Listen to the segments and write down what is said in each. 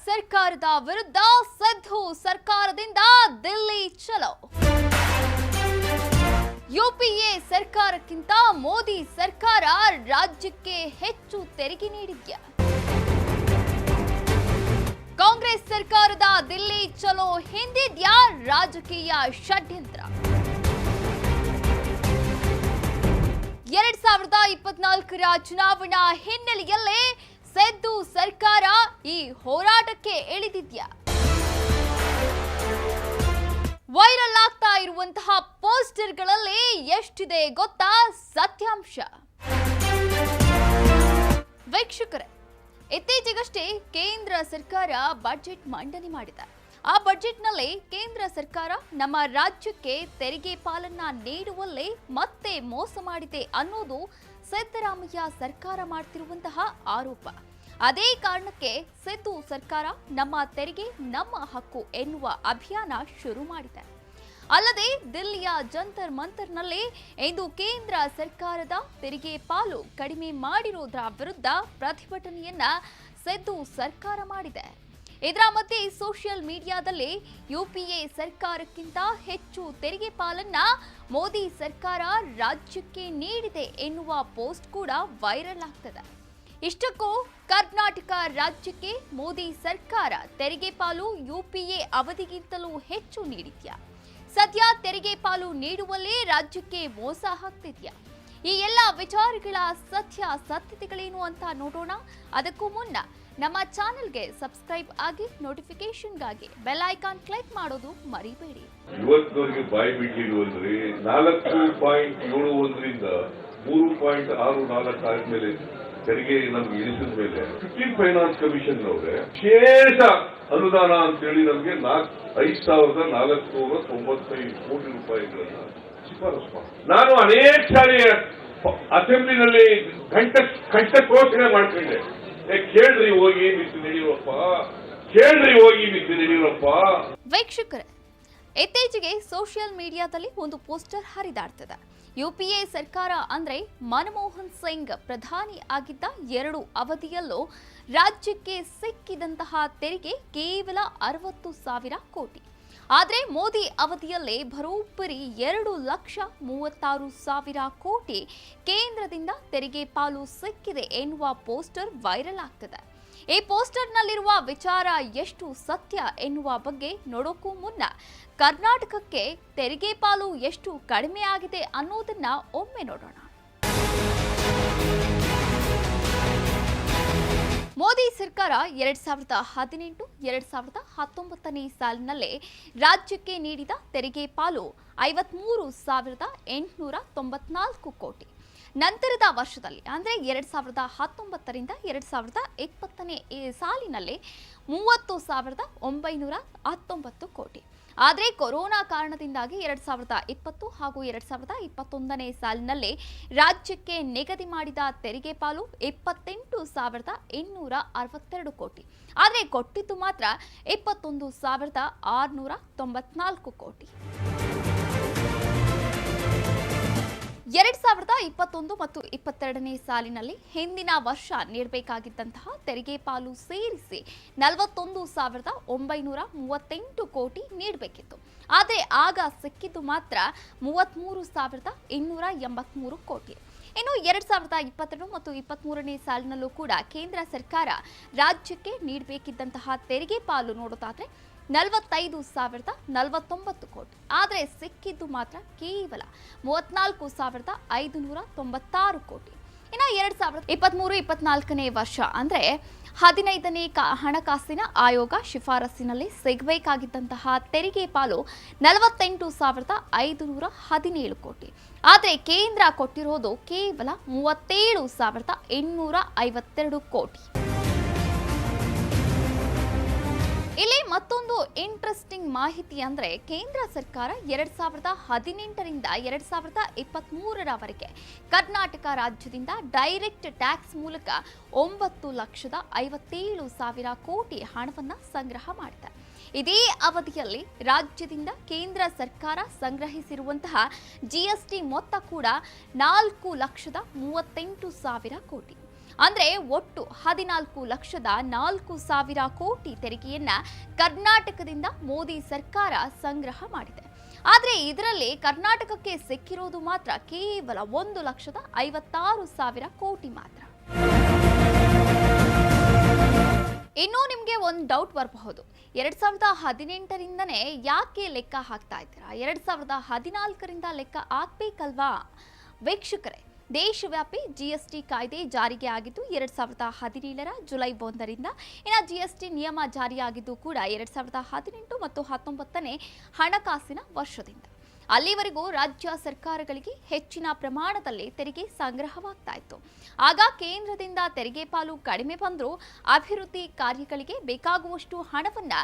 ಸರ್ಕಾರದ ವಿರುದ್ಧ ಸಿದ್ದು ಸರ್ಕಾರದಿಂದ ದಿಲ್ಲಿ ಚಲೋ. ಯುಪಿಎ ಸರ್ಕಾರಕ್ಕಿಂತ ಮೋದಿ ಸರ್ಕಾರ ರಾಜ್ಯಕ್ಕೆ ಹೆಚ್ಚು ತೆರಿಗೆ ನೀಡಿದ್ಯಾ? ಕಾಂಗ್ರೆಸ್ ಸರ್ಕಾರದ ದಿಲ್ಲಿ ಚಲೋ ಹಿಂದಿದ್ಯಾ ರಾಜಕೀಯ ಷಡ್ಯಂತ್ರ? 2024ರ ಚುನಾವಣಾ ಹಿನ್ನೆಲೆಯಲ್ಲೇ ಸಿದ್ದು ಸರ್ಕಾರ ಈ ಹೋರಾಟಕ್ಕೆ ಇಳಿದಿದ್ಯಾ? ವೈರಲ್ ಆಗ್ತಾ ಇರುವಂತಹ ಪೋಸ್ಟರ್ಗಳಲ್ಲಿ ಎಷ್ಟಿದೆ ಗೊತ್ತಾ ಸತ್ಯಾಂಶ? ವೀಕ್ಷಕರೇ, ಇತ್ತೀಚೆಗಷ್ಟೇ ಕೇಂದ್ರ ಸರ್ಕಾರ ಬಜೆಟ್ ಮಂಡನೆ ಮಾಡಿದೆ. ಆ ಬಜೆಟ್ನಲ್ಲಿ ಕೇಂದ್ರ ಸರ್ಕಾರ ನಮ್ಮ ರಾಜ್ಯಕ್ಕೆ ತೆರಿಗೆ ಪಾಲನ್ನ ನೀಡುವಲ್ಲಿ ಮತ್ತೆ ಮೋಸ ಮಾಡಿದೆ ಅನ್ನೋದು ಸಿದ್ದರಾಮಯ್ಯ ಸರ್ಕಾರ ಮಾಡ್ತಿರುವಂತಹ ಆರೋಪ. ಅದೇ ಕಾರಣಕ್ಕೆ ಸಿದ್ದು ಸರ್ಕಾರ ನಮ್ಮ ತೆರಿಗೆ ನಮ್ಮ ಹಕ್ಕು ಎನ್ನುವ ಅಭಿಯಾನ ಶುರು ಮಾಡಿದೆ. ಅಲ್ಲದೆ ದಿಲ್ಲಿಯ ಜಂತರ್ ಮಂತರ್ನಲ್ಲಿ ಇಂದು ಕೇಂದ್ರ ಸರ್ಕಾರದ ತೆರಿಗೆ ಪಾಲು ಕಡಿಮೆ ಮಾಡಿರುವುದರ ವಿರುದ್ಧ ಪ್ರತಿಭಟನೆಯನ್ನ ಸಿದ್ದು ಸರ್ಕಾರ ಮಾಡಿದೆ. ಇದರ ಮಧ್ಯೆ ಸೋಷಿಯಲ್ ಮೀಡಿಯಾದಲ್ಲಿ ಯುಪಿಎ ಸರ್ಕಾರಕ್ಕಿಂತ ಹೆಚ್ಚು ತೆರಿಗೆ ಪಾಲನ್ನ ಮೋದಿ ಸರ್ಕಾರ ರಾಜ್ಯಕ್ಕೆ ನೀಡಿದೆ ಎನ್ನುವ ಪೋಸ್ಟ್ ಕೂಡ ವೈರಲ್ ಆಗ್ತದೆ. ಇಷ್ಟಕ್ಕೂ ಕರ್ನಾಟಕ ರಾಜ್ಯಕ್ಕೆ ಮೋದಿ ಸರ್ಕಾರ ತೆರಿಗೆ ಪಾಲು ಯುಪಿಎ ಅವಧಿಗಿಂತಲೂ ಹೆಚ್ಚು ನೀಡಿದ್ಯಾ? ಸದ್ಯ ತೆರಿಗೆ ಪಾಲು ನೀಡುವಲ್ಲೇ ರಾಜ್ಯಕ್ಕೆ ಮೋಸ ಆಗ್ತಿದ್ಯಾ? ಈ ಎಲ್ಲ ವಿಚಾರಗಳ ಸತ್ಯತೆಗಳೇನು ಅಂತ ನೋಡೋಣ. ಅದಕ್ಕೂ ಮುನ್ನ ನಮ್ಮ ಚಾನೆಲ್ಗೆ ಸಬ್ಸ್ಕ್ರೈಬ್ ಆಗಿ ನೋಟಿಫಿಕೇಶನ್ಗಾಗಿ ಬೆಲ್ ಐಕಾನ್ ಕ್ಲಿಕ್ ಮಾಡೋದು ಮರಿಬೇಡಿ. ಇವತ್ತಿನವರೆಗೆ ಬಾಯಿ ಬಿಟ್ಟಿರುವಂದ್ರೆ 4.71ರಿಂದ 3.64 ಆದ್ಮೇಲೆ ತೆರಿಗೆ ನಮ್ಗೆ ಇಳಿಸಿದ ಮೇಲೆ 15 ಫೈನಾನ್ಸ್ ಕಮಿಷನ್ ನವರೇ ವಿಶೇಷ ಅನುದಾನ ಅಂತೇಳಿ ನಮಗೆ 5,495 ಕೋಟಿ ರೂಪಾಯಿಗಳನ್ನ ಶಿಫಾರಸು ಮಾಡಿ ನಾನು ಅನೇಕ ಸಾರಿ ಅಸೆಂಬ್ಲಿನಲ್ಲಿ ಕಂಠ ಘೋಷಣೆ ಮಾಡ್ಕೊಂಡೆ. ಕೇಳ್ರಿ ಹೋಗಿ ಮಿಸ್ಟರ್ ಯಡಿಯೂರಪ್ಪ, ಕೇಳ್ರಿ ಹೋಗಿ ಮಿಸ್ಟರ್ ಯಡಿಯೂರಪ್ಪ. ವೀಕ್ಷಕರೇ, ಇತ್ತೀಚೆಗೆ ಸೋಷಿಯಲ್ ಮೀಡಿಯಾದಲ್ಲಿ ಒಂದು ಪೋಸ್ಟರ್ ಹರಿದಾಡ್ತದೆ. ಯುಪಿಎ ಸರ್ಕಾರ ಅಂದ್ರೆ ಮನಮೋಹನ್ ಸಿಂಗ್ ಪ್ರಧಾನಿ ಆಗಿದ್ದ 2 ಅವಧಿಯಲ್ಲೂ ರಾಜ್ಯಕ್ಕೆ ಸಿಕ್ಕಿದಂತಹ ತೆರಿಗೆ ಕೇವಲ 60,000 ಕೋಟಿ. ಆದರೆ ಮೋದಿ ಅವಧಿಯಲ್ಲೇ ಬರೋಬ್ಬರಿ 2,36,000 ಕೋಟಿ ಕೇಂದ್ರದಿಂದ ತೆರಿಗೆ ಪಾಲು ಸಿಕ್ಕಿದೆ ಎನ್ನುವ ಪೋಸ್ಟರ್ ವೈರಲ್ ಆಗ್ತದೆ. ಈ ಪೋಸ್ಟರ್ನಲ್ಲಿರುವ ವಿಚಾರ ಎಷ್ಟು ಸತ್ಯ ಎನ್ನುವ ಬಗ್ಗೆ ನೋಡೋಕ್ಕೂ ಮುನ್ನ ಕರ್ನಾಟಕಕ್ಕೆ ತೆರಿಗೆ ಪಾಲು ಎಷ್ಟು ಕಡಿಮೆ ಆಗಿದೆ ಅನ್ನೋದನ್ನ ಒಮ್ಮೆ ನೋಡೋಣ. ಮೋದಿ ಸರ್ಕಾರ 2018-2019 ಸಾಲಿನಲ್ಲೇ ರಾಜ್ಯಕ್ಕೆ ನೀಡಿದ ತೆರಿಗೆ ಪಾಲು 53,894 ಕೋಟಿ. ನಂತರದ ವರ್ಷದಲ್ಲಿ ಅಂದರೆ 2019ರಿಂದ 2020 ಸಾಲಿನಲ್ಲಿ 30,919 ಕೋಟಿ. ಆದರೆ ಕೊರೋನಾ ಕಾರಣದಿಂದಾಗಿ 2020 ಹಾಗೂ 2021 ಸಾಲಿನಲ್ಲಿ ರಾಜ್ಯಕ್ಕೆ ನಿಗದಿ ಮಾಡಿದ ತೆರಿಗೆ ಪಾಲು 28,862 ಕೋಟಿ. ಆದರೆ ಕೊಟ್ಟಿದ್ದು ಮಾತ್ರ 21,694 ಕೋಟಿ. 2021 ಮತ್ತು 2022 ಸಾಲಿನಲ್ಲಿ ಹಿಂದಿನ ವರ್ಷ ನೀಡಬೇಕಾಗಿದ್ದಂತಹ ತೆರಿಗೆ ಪಾಲು ಸೇರಿಸಿ 41,938 ಕೋಟಿ ನೀಡಬೇಕಿತ್ತು. ಆದರೆ ಆಗ ಸಿಕ್ಕಿದ್ದು ಮಾತ್ರ 33,283 ಕೋಟಿ. ಇನ್ನು 2022 ಮತ್ತು 2023 ಸಾಲಿನಲ್ಲೂ ಕೂಡ ಕೇಂದ್ರ ಸರ್ಕಾರ ರಾಜ್ಯಕ್ಕೆ ನೀಡಬೇಕಿದ್ದಂತಹ ತೆರಿಗೆ ಪಾಲು ನೋಡೋದಾದ್ರೆ 45,049 ಕೋಟಿ. ಆದರೆ ಸಿಕ್ಕಿದ್ದು ಮಾತ್ರ ಕೇವಲ 34,596 ಕೋಟಿ. ಇನ್ನು 2023-24 ವರ್ಷ ಅಂದರೆ 15ನೇ ಹಣಕಾಸಿನ ಆಯೋಗ ಶಿಫಾರಸ್ಸಿನಲ್ಲಿ ಸಿಗಬೇಕಾಗಿದ್ದಂತಹ ತೆರಿಗೆ ಪಾಲು 48,517 ಕೋಟಿ. ಆದರೆ ಕೇಂದ್ರ ಕೊಟ್ಟಿರೋದು ಕೇವಲ 37,852 ಕೋಟಿ. ಇಲ್ಲಿ ಮತ್ತೊಂದು ಇಂಟ್ರೆಸ್ಟಿಂಗ್ ಮಾಹಿತಿ ಅಂದ್ರೆ ಕೇಂದ್ರ ಸರ್ಕಾರ 2018ರಿಂದ 2023ರವರೆಗೆ ಕರ್ನಾಟಕ ರಾಜ್ಯದಿಂದ ಡೈರೆಕ್ಟ್ ಟ್ಯಾಕ್ಸ್ ಮೂಲಕ 9,57,000 ಕೋಟಿ ಹಣವನ್ನ ಸಂಗ್ರಹ ಮಾಡಿದೆ. ಇದೇ ಅವಧಿಯಲ್ಲಿ ರಾಜ್ಯದಿಂದ ಕೇಂದ್ರ ಸರ್ಕಾರ ಸಂಗ್ರಹಿಸಿರುವಂತಹ ಜಿಎಸ್ಟಿ ಮೊತ್ತ ಕೂಡ 4,38,000 ಕೋಟಿ. ಅಂದ್ರೆ ಒಟ್ಟು 14,04,000 ಕೋಟಿ ತೆರಿಗೆಯನ್ನ ಕರ್ನಾಟಕದಿಂದ ಮೋದಿ ಸರ್ಕಾರ ಸಂಗ್ರಹ ಮಾಡಿದೆ. ಆದ್ರೆ ಇದರಲ್ಲಿ ಕರ್ನಾಟಕಕ್ಕೆ ಸಿಕ್ಕಿರೋದು ಮಾತ್ರ ಕೇವಲ 1,56,000 ಕೋಟಿ ಮಾತ್ರ. ಇನ್ನೂ ನಿಮಗೆ ಒಂದು ಡೌಟ್ ಬರಬಹುದು, 2018ರಿಂದನೇ ಯಾಕೆ ಲೆಕ್ಕ ಹಾಕ್ತಾ ಇದ್ದೀರಾ, 2014ರಿಂದ ಲೆಕ್ಕ ಹಾಕ್ಬೇಕಲ್ವಾ? ವೀಕ್ಷಕರೇ, ದೇಶವ್ಯಾಪಿ ಜಿಎಸ್ಟಿ ಕಾಯ್ದೆ ಜಾರಿಗೆ ಆಗಿದ್ದು 2017ರ ಜುಲೈ 1ರಿಂದ. ಇನ್ನು ಜಿಎಸ್ಟಿ ನಿಯಮ ಜಾರಿಯಾಗಿದ್ದು ಕೂಡ 2018 ಮತ್ತು 19ನೇ ಹಣಕಾಸಿನ ವರ್ಷದಿಂದ. ಅಲ್ಲಿವರೆಗೂ ರಾಜ್ಯ ಸರ್ಕಾರಗಳಿಗೆ ಹೆಚ್ಚಿನ ಪ್ರಮಾಣದಲ್ಲಿ ತೆರಿಗೆ ಸಂಗ್ರಹವಾಗ್ತಾ ಇತ್ತು. ಆಗ ಕೇಂದ್ರದಿಂದ ತೆರಿಗೆ ಪಾಲು ಕಡಿಮೆ ಬಂದರೂ ಅಭಿವೃದ್ಧಿ ಕಾರ್ಯಗಳಿಗೆ ಬೇಕಾಗುವಷ್ಟು ಹಣವನ್ನ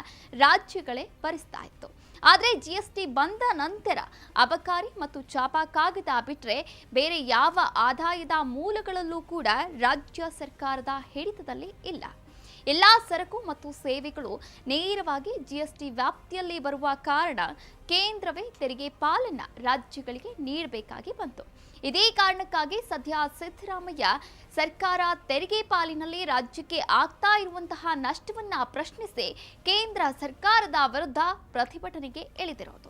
ರಾಜ್ಯಗಳೇ ಭರಿಸ್ತಾ ಇತ್ತು. ಆದರೆ ಜಿಎಸ್ಟಿ ಬಂದ ನಂತರ ಅಬಕಾರಿ ಮತ್ತು ಚಾಪಾ ಕಾಗದ ಬಿಟ್ಟರೆ ಬೇರೆ ಯಾವ ಆದಾಯದ ಮೂಲಗಳಲ್ಲೂ ಕೂಡ ರಾಜ್ಯ ಸರ್ಕಾರದ ಹಿಡಿತದಲ್ಲಿ ಇಲ್ಲ. ಎಲ್ಲಾ ಸರಕು ಮತ್ತು ಸೇವೆಗಳು ನೇರವಾಗಿ ಜಿಎಸ್ಟಿ ವ್ಯಾಪ್ತಿಯಲ್ಲಿ ಬರುವ ಕಾರಣ ಕೇಂದ್ರವೇ ತೆರಿಗೆ ಪಾಲನ್ನ ರಾಜ್ಯಗಳಿಗೆ ನೀಡಬೇಕಾಗಿ ಬಂತು. ಇದೇ ಕಾರಣಕ್ಕಾಗಿ ಸದ್ಯ ಸಿದ್ದರಾಮಯ್ಯ ಸರ್ಕಾರ ತೆರಿಗೆ ಪಾಲಿನಲ್ಲಿ ರಾಜ್ಯಕ್ಕೆ ಆಗ್ತಾ ಇರುವಂತಹ ನಷ್ಟವನ್ನ ಪ್ರಶ್ನಿಸಿ ಕೇಂದ್ರ ಸರ್ಕಾರದ ವಿರುದ್ಧ ಪ್ರತಿಭಟನೆಗೆ ಇಳಿದಿರೋದು.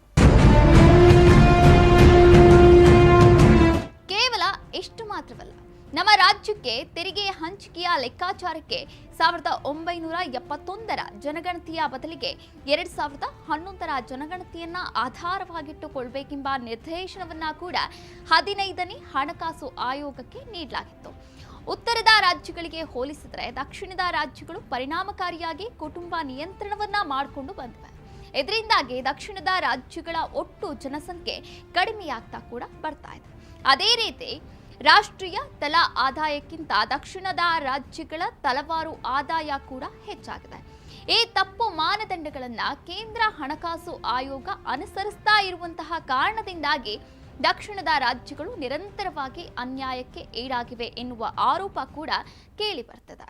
ಕೇವಲ ಇಷ್ಟು ಮಾತ್ರವಲ್ಲ, ನಮ್ಮ ರಾಜ್ಯಕ್ಕೆ ತೆರಿಗೆ ಹಂಚಿಕೆಯ ಲೆಕ್ಕಾಚಾರಕ್ಕೆ 1971ರ ಜನಗಣತಿಯ ಬದಲಿಗೆ 2011ರ ಜನಗಣತಿಯನ್ನ ಆಧಾರವಾಗಿಟ್ಟುಕೊಳ್ಬೇಕೆಂಬ ನಿರ್ದೇಶನವನ್ನ ಕೂಡ 15ನೇ ಹಣಕಾಸು ಆಯೋಗಕ್ಕೆ ನೀಡಲಾಗಿತ್ತು. ಉತ್ತರದ ರಾಜ್ಯಗಳಿಗೆ ಹೋಲಿಸಿದರೆ ದಕ್ಷಿಣದ ರಾಜ್ಯಗಳು ಪರಿಣಾಮಕಾರಿಯಾಗಿ ಕುಟುಂಬ ನಿಯಂತ್ರಣವನ್ನ ಮಾಡಿಕೊಂಡು ಬಂದಿವೆ. ಇದರಿಂದಾಗಿ ದಕ್ಷಿಣದ ರಾಜ್ಯಗಳ ಒಟ್ಟು ಜನಸಂಖ್ಯೆ ಕಡಿಮೆಯಾಗ್ತಾ ಕೂಡ ಬರ್ತಾ ಇದೆ. ಅದೇ ರೀತಿ ರಾಷ್ಟ್ರೀಯ ತಲಾ ಆದಾಯಕ್ಕಿಂತ ದಕ್ಷಿಣದ ರಾಜ್ಯಗಳ ತಲವಾರು ಆದಾಯ ಕೂಡ ಹೆಚ್ಚಾಗಿದೆ. ಈ ತಪ್ಪು ಮಾನದಂಡಗಳನ್ನ ಕೇಂದ್ರ ಹಣಕಾಸು ಆಯೋಗ ಅನುಸರಿಸ್ತಾ ಇರುವಂತಹ ಕಾರಣದಿಂದಾಗಿ ದಕ್ಷಿಣದ ರಾಜ್ಯಗಳು ನಿರಂತರವಾಗಿ ಅನ್ಯಾಯಕ್ಕೆ ಈಡಾಗಿವೆ ಎನ್ನುವ ಆರೋಪ ಕೂಡ ಕೇಳಿ ಬರ್ತದೆ.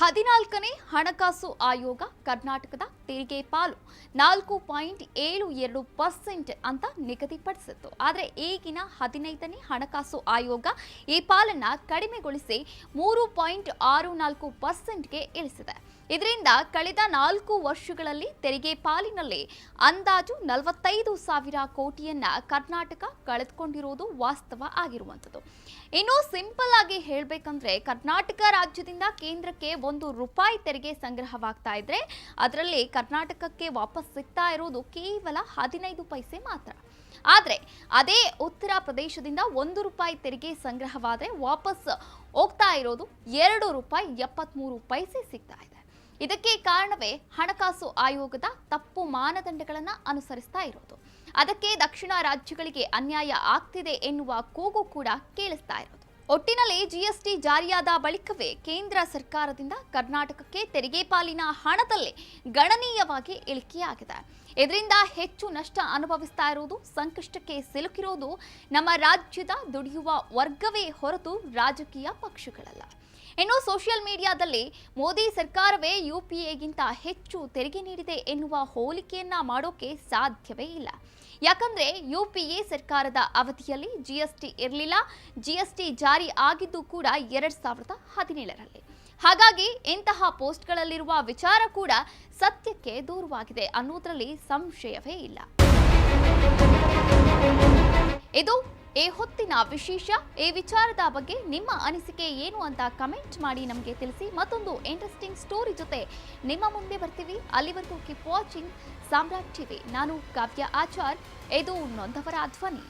14ನೇ ಹಣಕಾಸು ಆಯೋಗ ಕರ್ನಾಟಕದ ತೆರಿಗೆ ಪಾಲು 4.72% ಅಂತ ನಿಗದಿಪಡಿಸಿತ್ತು. ಆದರೆ ಈಗಿನ 15ನೇ ಹಣಕಾಸು ಆಯೋಗ ಈ ಪಾಲನ್ನ ಕಡಿಮೆಗೊಳಿಸಿ 3.64%ಗೆ ಇಳಿಸಿದೆ. ಇದರಿಂದ ಕಳೆದ 4 ವರ್ಷಗಳಲ್ಲಿ ತೆರಿಗೆ ಪಾಲಿನಲ್ಲಿ ಅಂದಾಜು 45,000 ಕೋಟಿಯನ್ನ ಕರ್ನಾಟಕ ಕಳೆದುಕೊಂಡಿರುವುದು ವಾಸ್ತವ ಆಗಿರುವಂಥದ್ದು. ಇನ್ನು ಸಿಂಪಲ್ ಆಗಿ ಹೇಳಬೇಕಂದ್ರೆ ಕರ್ನಾಟಕ ರಾಜ್ಯದಿಂದ ಕೇಂದ್ರಕ್ಕೆ ₹1 ತೆರಿಗೆ ಸಂಗ್ರಹವಾಗ್ತಾ ಇದ್ರೆ ಅದರಲ್ಲಿ ಕರ್ನಾಟಕಕ್ಕೆ ವಾಪಸ್ ಸಿಗ್ತಾ ಇರೋದು ಕೇವಲ 15 ಪೈಸೆ ಮಾತ್ರ. ಆದರೆ ಅದೇ ಉತ್ತರ ಪ್ರದೇಶದಿಂದ ₹1 ತೆರಿಗೆ ಸಂಗ್ರಹವಾದರೆ ವಾಪಸ್ ಹೋಗ್ತಾ ಇರೋದು ₹2.73 ಸಿಗ್ತಾ ಇದೆ. ಇದಕ್ಕೆ ಕಾರಣವೇ ಹಣಕಾಸು ಆಯೋಗದ ತಪ್ಪು ಮಾನದಂಡಗಳನ್ನು ಅನುಸರಿಸ್ತಾ ಇರೋದು. ಅದಕ್ಕೆ ದಕ್ಷಿಣ ರಾಜ್ಯಗಳಿಗೆ ಅನ್ಯಾಯ ಆಗ್ತಿದೆ ಎನ್ನುವ ಕೂಗು ಕೂಡ ಕೇಳಿಸ್ತಾ ಇರೋದು. ಒಟ್ಟಿನಲ್ಲಿ ಜಿಎಸ್ಟಿ ಜಾರಿಯಾದ ಬಳಿಕವೇ ಕೇಂದ್ರ ಸರ್ಕಾರದಿಂದ ಕರ್ನಾಟಕಕ್ಕೆ ತೆರಿಗೆ ಪಾಲಿನ ಹಣದಲ್ಲಿ ಗಣನೀಯವಾಗಿ ಇಳಿಕೆಯಾಗಿದೆ. ಇದರಿಂದ ಹೆಚ್ಚು ನಷ್ಟ ಅನುಭವಿಸ್ತಾ ಇರುವುದು, ಸಂಕಷ್ಟಕ್ಕೆ ಸಿಲುಕಿರೋದು ನಮ್ಮ ರಾಜ್ಯದ ದುಡಿಯುವ ವರ್ಗವೇ ಹೊರತು ರಾಜಕೀಯ ಪಕ್ಷಗಳಲ್ಲ. ಇನ್ನು ಸೋಷಿಯಲ್ ಮೀಡಿಯಾದಲ್ಲಿ ಮೋದಿ ಸರ್ಕಾರವೇ ಯುಪಿಎಗಿಂತ ಹೆಚ್ಚು ತೆರಿಗೆ ನೀಡಿದೆ ಎನ್ನುವ ಹೋಲಿಕೆಯನ್ನ ಮಾಡೋಕೆ ಸಾಧ್ಯವೇ ಇಲ್ಲ. ಯಾಕಂದ್ರೆ ಯುಪಿಎ ಸರ್ಕಾರದ ಅವಧಿಯಲ್ಲಿ ಜಿಎಸ್ಟಿ ಇರಲಿಲ್ಲ. ಜಿಎಸ್ಟಿ ಜಾರಿ ಆಗಿದ್ದು ಕೂಡ 2017ರಲ್ಲಿ. ಹಾಗಾಗಿ ಇಂತಹ ಪೋಸ್ಟ್ಗಳಲ್ಲಿರುವ ವಿಚಾರ ಕೂಡ ಸತ್ಯಕ್ಕೆ ದೂರವಾಗಿದೆ ಅನ್ನೋದ್ರಲ್ಲಿ ಸಂಶಯವೇ ಇಲ್ಲ. ಇದು ಈ ಹೊತ್ತಿನ ವಿಶೇಷ. ಈ ವಿಚಾರದ ಬಗ್ಗೆ ನಿಮ್ಮ ಅನಿಸಿಕೆ ಏನು ಅಂತ ಕಮೆಂಟ್ ಮಾಡಿ ನಮಗೆ ತಿಳಿಸಿ. ಮತ್ತೊಂದು ಇಂಟ್ರೆಸ್ಟಿಂಗ್ ಸ್ಟೋರಿ ಜೊತೆ ನಿಮ್ಮ ಮುಂದೆ ಬರ್ತೀವಿ. ಅಲ್ಲಿವರೆಗೂ ಕೀಪ್ ವಾಚಿಂಗ್ ಸಾಮ್ರಾಟ್ ಟಿವಿ. ನಾನು ಕಾವ್ಯ ಆಚಾರ್. ಇದು ನೊಂದವರ ಧ್ವನಿ.